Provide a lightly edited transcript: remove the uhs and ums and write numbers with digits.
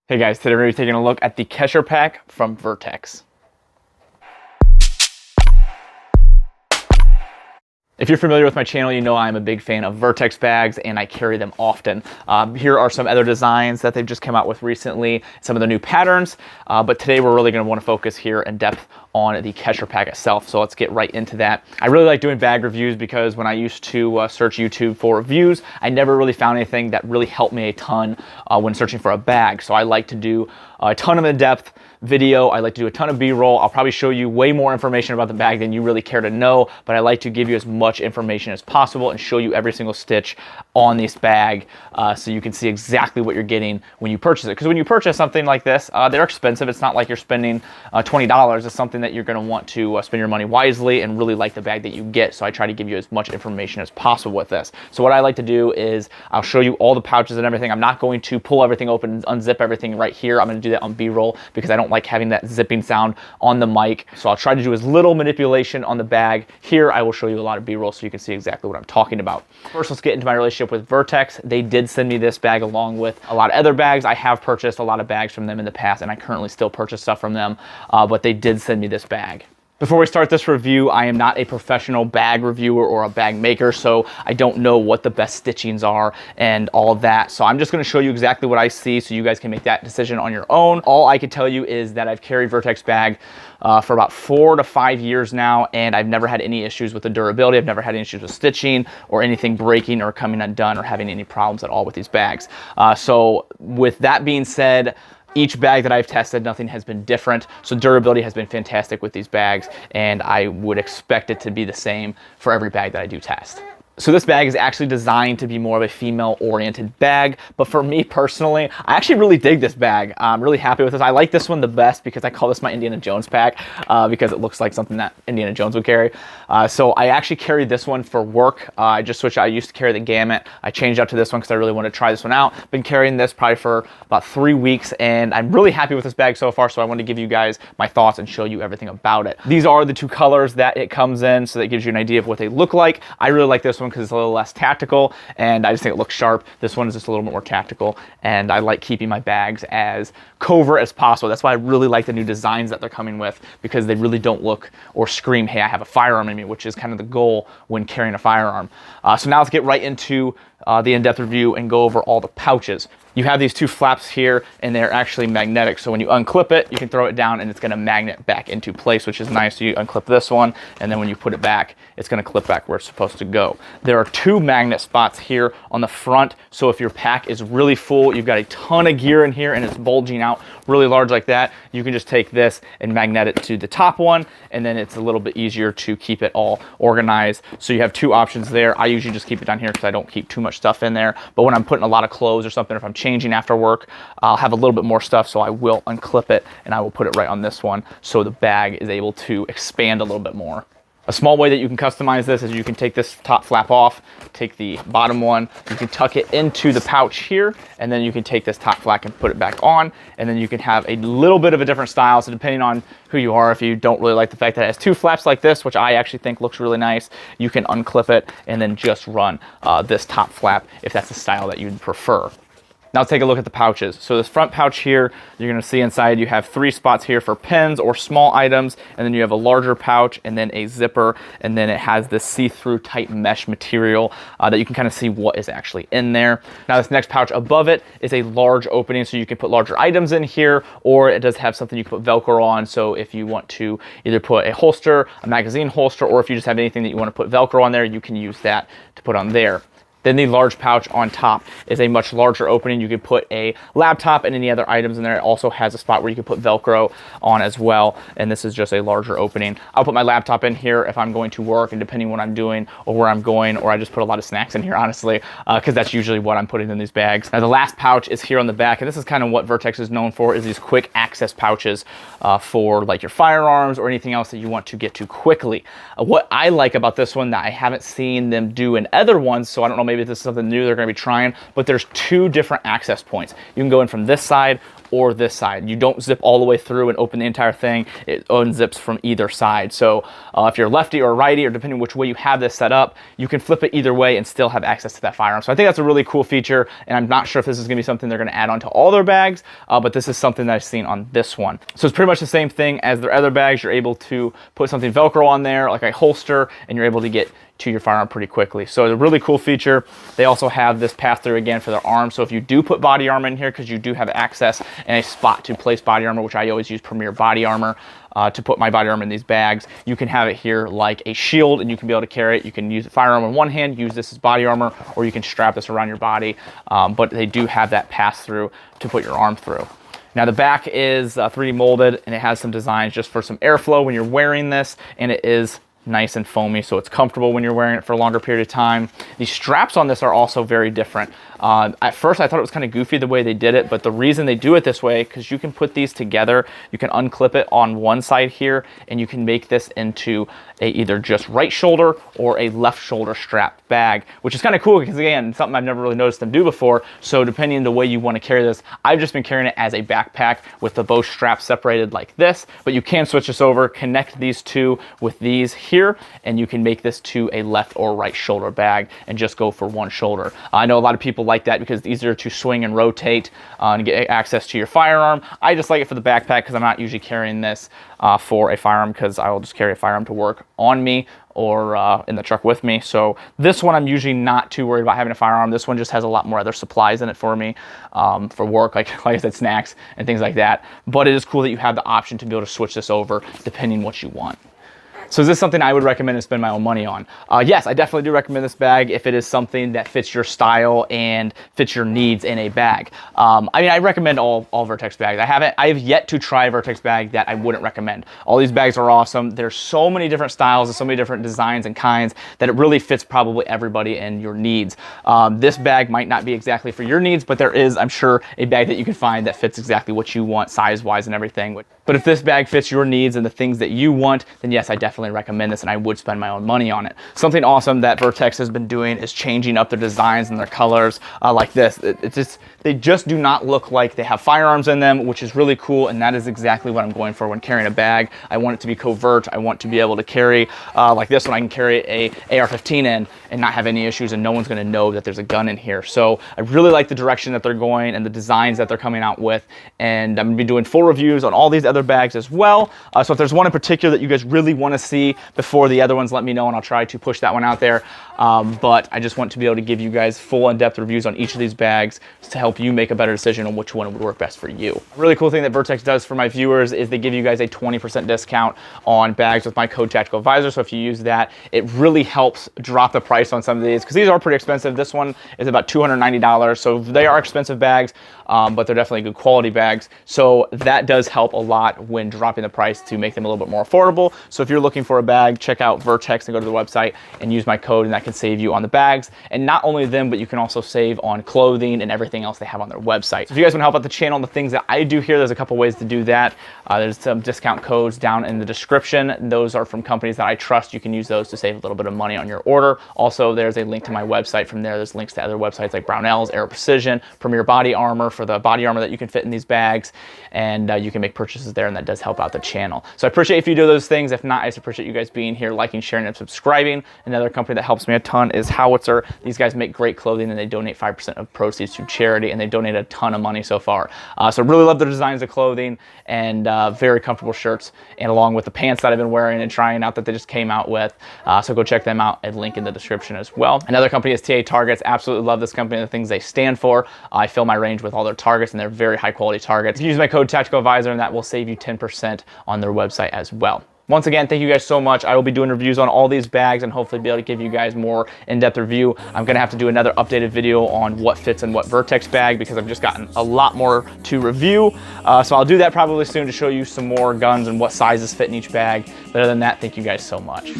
Hey guys, today we're going to be taking a look at the Kesher pack from Vertex. If you're familiar with my channel, you know I'm a big fan of Vertex bags and I carry them often. Here are some other designs that they've just come out with recently, some of the new patterns, but today we're really going to want to focus here in depth on the Kesher pack itself. So let's get right into that. I really like doing bag reviews because when I used to search YouTube for reviews, I never really found anything that really helped me a ton when searching for a bag. So I like to do a ton of in-depth video. I like to do a ton of B-roll. I'll probably show you way more information about the bag than you really care to know, but I like to give you as much information as possible and show you every single stitch on this bag so you can see exactly what you're getting when you purchase it. Because when you purchase something like this, they're expensive. It's not like you're spending $20. It's something that you're going to want to spend your money wisely and really like the bag that you get. So I try to give you as much information as possible with this. So what I like to do is I'll show you all the pouches and everything. I'm not going to pull everything open and unzip everything right here. I'm going to do that on B-roll because I don't like having that zipping sound on the mic. So I'll try to do as little manipulation on the bag. Here I will show you a lot of B-roll so you can see exactly what I'm talking about. First, let's get into my relationship with Vertex. They did send me this bag along with a lot of other bags. I have purchased a lot of bags from them in the past and I currently still purchase stuff from them, but they did send me this bag. Before we start this review, I am not a professional bag reviewer or a bag maker, so I don't know what the best stitchings are and all of that. So I'm just going to show you exactly what I see so you guys can make that decision on your own. All I can tell you is that I've carried Vertex bag for about 4 to 5 years now, and I've never had any issues with the durability. I've never had any issues with stitching or anything breaking or coming undone or having any problems at all with these bags. So with that being said, each bag that I've tested, nothing has been different. So durability has been fantastic with these bags, and I would expect it to be the same for every bag that I do test. So this bag is actually designed to be more of a female-oriented bag, but for me personally, I actually really dig this bag. I'm really happy with this. I like this one the best because I call this my Indiana Jones pack because it looks like something that Indiana Jones would carry. So I actually carry this one for work. I just switched. I used to carry the Gamut. I changed out to this one because I really wanted to try this one out. Been carrying this probably for about 3 weeks, and I'm really happy with this bag so far, so I want to give you guys my thoughts and show you everything about it. These are the two colors that it comes in, so that gives you an idea of what they look like. I really like this one because it's a little less tactical and I just think it looks sharp. This one is just a little bit more tactical, and I like keeping my bags as covert as possible. That's why I really like the new designs that they're coming with, because they really don't look or scream, hey, I have a firearm in me, which is kind of the goal when carrying a firearm. So now let's get right into the in-depth review and go over all the pouches. You have these two flaps here, and they're actually magnetic. So when you unclip it, you can throw it down and it's gonna magnet back into place, which is nice. So you unclip this one, and then when you put it back, it's gonna clip back where it's supposed to go. There are 2 magnet spots here on the front. So if your pack is really full, you've got a ton of gear in here and it's bulging out really large like that, you can just take this and magnet it to the top one, and then it's a little bit easier to keep it all organized. So you have 2 options there. I usually just keep it down here because I don't keep too much stuff in there. But when I'm putting a lot of clothes or something, if I'm changing after work, I'll have a little bit more stuff, so I will unclip it and I will put it right on this one so the bag is able to expand a little bit more. A small way that you can customize this is you can take this top flap off, take the bottom one, you can tuck it into the pouch here, and then you can take this top flap and put it back on, and then you can have a little bit of a different style. So depending on who you are, if you don't really like the fact that it has 2 flaps like this, which I actually think looks really nice, you can unclip it and then just run this top flap if that's the style that you'd prefer. Now let's take a look at the pouches. So this front pouch here, you're gonna see inside you have 3 spots here for pens or small items, and then you have a larger pouch and then a zipper, and then it has this see-through type mesh material that you can kind of see what is actually in there. Now this next pouch above it is a large opening, so you can put larger items in here, or it does have something you can put Velcro on. So if you want to either put a holster, a magazine holster, or if you just have anything that you want to put Velcro on there, you can use that to put on there. Then the large pouch on top is a much larger opening. You can put a laptop and any other items in there. It also has a spot where you can put Velcro on as well. And this is just a larger opening. I'll put my laptop in here if I'm going to work, and depending what I'm doing or where I'm going, or I just put a lot of snacks in here, honestly, because that's usually what I'm putting in these bags. Now the last pouch is here on the back, and this is kind of what Vertex is known for, is these quick access pouches for like your firearms or anything else that you want to get to quickly. What I like about this one that I haven't seen them do in other ones, so I don't know, maybe maybe this is something new they're going to be trying, but there's 2 different access points. You can go in from this side or this side. You don't zip all the way through and open the entire thing. It unzips from either side. So if you're lefty or righty, or depending which way you have this set up, you can flip it either way and still have access to that firearm. So I think that's a really cool feature, and I'm not sure if this is going to be something they're going to add on to all their bags, but this is something that I've seen on this one. So it's pretty much the same thing as their other bags. You're able to put something Velcro on there, like a holster, and you're able to get to your firearm pretty quickly. So it's a really cool feature. They also have this pass-through again for their arm. So if you do put body armor in here, because you do have access and a spot to place body armor, which I always use Premier body armor to put my body armor in these bags, you can have it here like a shield, and you can be able to carry it. You can use the firearm in one hand, use this as body armor, or you can strap this around your body. But they do have that pass-through to put your arm through. Now the back is 3D molded, and it has some designs just for some airflow when you're wearing this, and it is nice and foamy, so it's comfortable when you're wearing it for a longer period of time. The straps on this are also very different. At first I thought it was kind of goofy the way they did it, but the reason they do it this way, because you can put these together, you can unclip it on one side here, and you can make this into a either just right shoulder or a left shoulder strapped bag, which is kind of cool because, again, something I've never really noticed them do before. So depending on the way you want to carry this, I've just been carrying it as a backpack with the both straps separated like this, but you can switch this over, connect these two with these here, and you can make this to a left or right shoulder bag and just go for one shoulder. I know a lot of people like that because it's easier to swing and rotate and get access to your firearm. I just like it for the backpack because I'm not usually carrying this for a firearm, because I will just carry a firearm to work on me or in the truck with me. So this one I'm usually not too worried about having a firearm. This one just has a lot more other supplies in it for me for work, like I said, snacks and things like that. But it is cool that you have the option to be able to switch this over depending what you want. So is this something I would recommend and spend my own money on? Yes, I definitely do recommend this bag if it is something that fits your style and fits your needs in a bag. I mean, I recommend all Vertex bags. I have yet to try a Vertex bag that I wouldn't recommend. All these bags are awesome. There's so many different styles and so many different designs and kinds that it really fits probably everybody and your needs. This bag might not be exactly for your needs, but there is, I'm sure, a bag that you can find that fits exactly what you want size-wise and everything. But if this bag fits your needs and the things that you want, then yes, I definitely recommend this, and I would spend my own money on it. Something awesome that Vertex has been doing is changing up their designs and their colors like this. They just do not look like they have firearms in them, which is really cool, and that is exactly what I'm going for when carrying a bag. I want it to be covert. I want to be able to carry like this one. I can carry a AR-15 in and not have any issues, and no one's going to know that there's a gun in here. So I really like the direction that they're going and the designs that they're coming out with, and I'm going to be doing full reviews on all these other bags as well. So if there's one in particular that you guys really want to see before the other ones, let me know, and I'll try to push that one out there. But I just want to be able to give you guys full in-depth reviews on each of these bags to help you make a better decision on which one would work best for you. A really cool thing that Vertex does for my viewers is they give you guys a 20% discount on bags with my code Tactical Advisor. So if you use that, it really helps drop the price on some of these, because these are pretty expensive. This one is about $290, so they are expensive bags, but they're definitely good quality bags. So that does help a lot when dropping the price to make them a little bit more affordable. So if you're looking for a bag, check out Vertex and go to the website and use my code, and that can save you on the bags. And not only them, but you can also save on clothing and everything else they have on their website. So if you guys want to help out the channel and the things that I do here, there's a couple ways to do that. There's some discount codes down in the description. Those are from companies that I trust. You can use those to save a little bit of money on your order. Also, there's a link to my website. From there, there's links to other websites like Brownells, Aero Precision, Premier Body Armor for the body armor that you can fit in these bags, and you can make purchases there, and that does help out the channel. So I appreciate if you do those things. If not, I just appreciate you guys being here, liking, sharing, and subscribing. Another company that helps me a ton is Howitzer. These guys make great clothing, and they donate 5% of proceeds to charity, and they donate a ton of money so far. So really love their designs of clothing, and very comfortable shirts, and along with the pants that I've been wearing and trying out that they just came out with. So go check them out, and link in the description as well. Another company is TA Targets. Absolutely love this company and the things they stand for. I fill my range with all their targets, and they're very high quality targets. You can use my code Tactical Advisor, and that will save you 10% on their website as well. Once again, thank you guys so much. I will be doing reviews on all these bags and hopefully be able to give you guys more in-depth review. I'm gonna have to do another updated video on what fits in what Vertex bag, because I've just gotten a lot more to review. So I'll do that probably soon to show you some more guns and what sizes fit in each bag. But other than that, thank you guys so much.